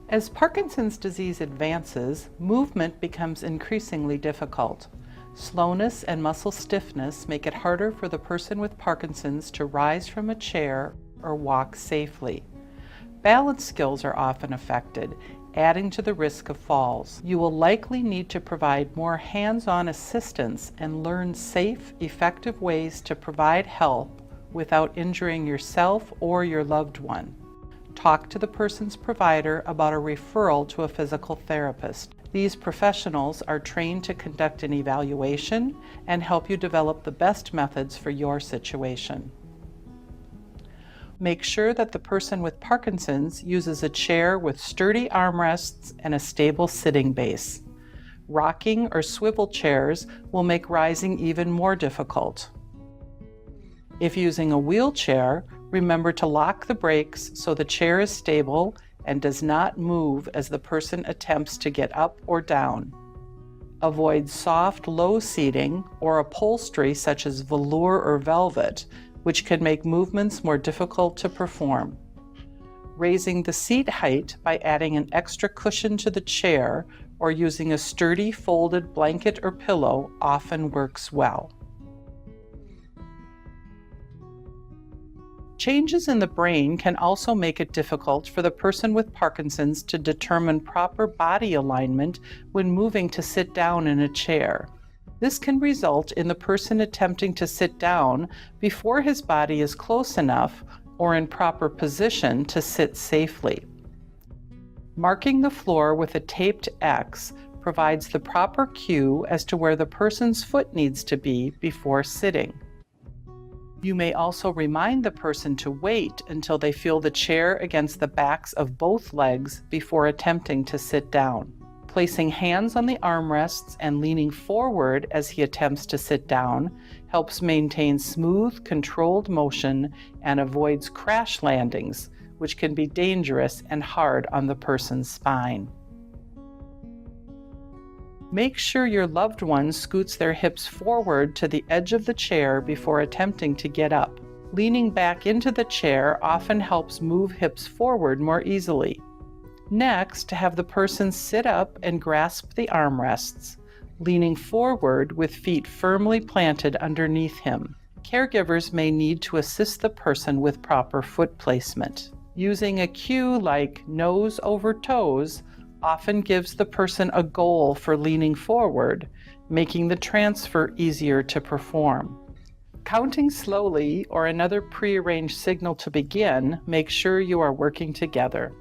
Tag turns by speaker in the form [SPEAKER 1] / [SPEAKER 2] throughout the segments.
[SPEAKER 1] As Parkinson's disease advances, movement becomes increasingly difficult. Slowness and muscle stiffness make it harder for the person with Parkinson's to rise from a chair or walk safely. Balance skills are often affected, adding to the risk of falls. You will likely need to provide more hands-on assistance and learn safe, effective ways to provide help without injuring yourself or your loved one. Talk to the person's provider about a referral to a physical therapist. These professionals are trained to conduct an evaluation and help you develop the best methods for your situation. Make sure that the person with Parkinson's uses a chair with sturdy armrests and a stable sitting base. Rocking or swivel chairs will make rising even more difficult. If using a wheelchair, remember to lock the brakes so the chair is stable and does not move as the person attempts to get up or down. Avoid soft, low seating or upholstery such as velour or velvet, which can make movements more difficult to perform. Raising the seat height by adding an extra cushion to the chair or using a sturdy folded blanket or pillow often works well. Changes in the brain can also make it difficult for the person with Parkinson's to determine proper body alignment when moving to sit down in a chair. This can result in the person attempting to sit down before his body is close enough or in proper position to sit safely. Marking the floor with a taped X provides the proper cue as to where the person's foot needs to be before sitting. You may also remind the person to wait until they feel the chair against the backs of both legs before attempting to sit down. Placing hands on the armrests and leaning forward as he attempts to sit down helps maintain smooth, controlled motion and avoids crash landings, which can be dangerous and hard on the person's spine. Make sure your loved one scoots their hips forward to the edge of the chair before attempting to get up. Leaning back into the chair often helps move hips forward more easily. Next, have the person sit up and grasp the armrests, leaning forward with feet firmly planted underneath him. Caregivers may need to assist the person with proper foot placement. Using a cue like nose over toes often gives the person a goal for leaning forward, making the transfer easier to perform. Counting slowly or another prearranged signal to begin makes sure you are working together.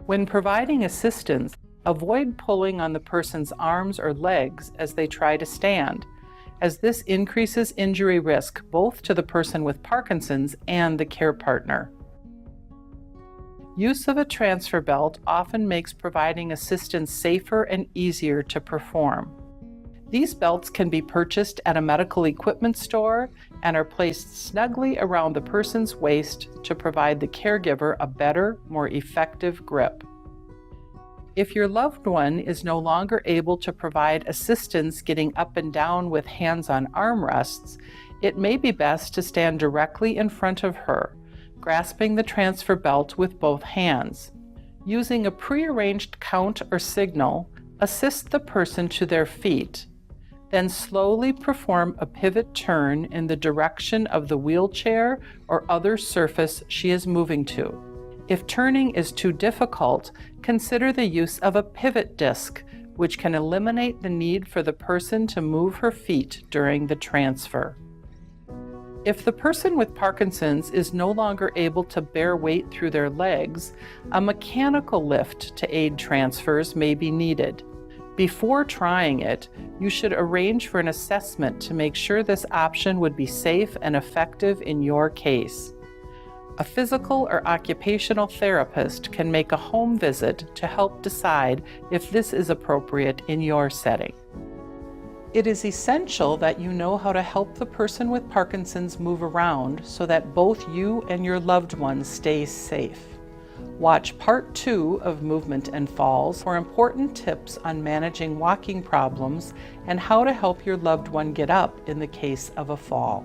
[SPEAKER 1] When providing assistance, avoid pulling on the person's arms or legs as they try to stand, as this increases injury risk both to the person with Parkinson's and the care partner. Use of a transfer belt often makes providing assistance safer and easier to perform. These belts can be purchased at a medical equipment store and are placed snugly around the person's waist to provide the caregiver a better, more effective grip. If your loved one is no longer able to provide assistance getting up and down with hands-on armrests, it may be best to stand directly in front of her, grasping the transfer belt with both hands. Using a prearranged count or signal, assist the person to their feet, then slowly perform a pivot turn in the direction of the wheelchair or other surface she is moving to. If turning is too difficult, consider the use of a pivot disc, which can eliminate the need for the person to move her feet during the transfer. If the person with Parkinson's is no longer able to bear weight through their legs, a mechanical lift to aid transfers may be needed. Before trying it, you should arrange for an assessment to make sure this option would be safe and effective in your case. A physical or occupational therapist can make a home visit to help decide if this is appropriate in your setting. It is essential that you know how to help the person with Parkinson's move around so that both you and your loved one stay safe. Watch Part 2 of Movement and Falls for important tips on managing walking problems and how to help your loved one get up in the case of a fall.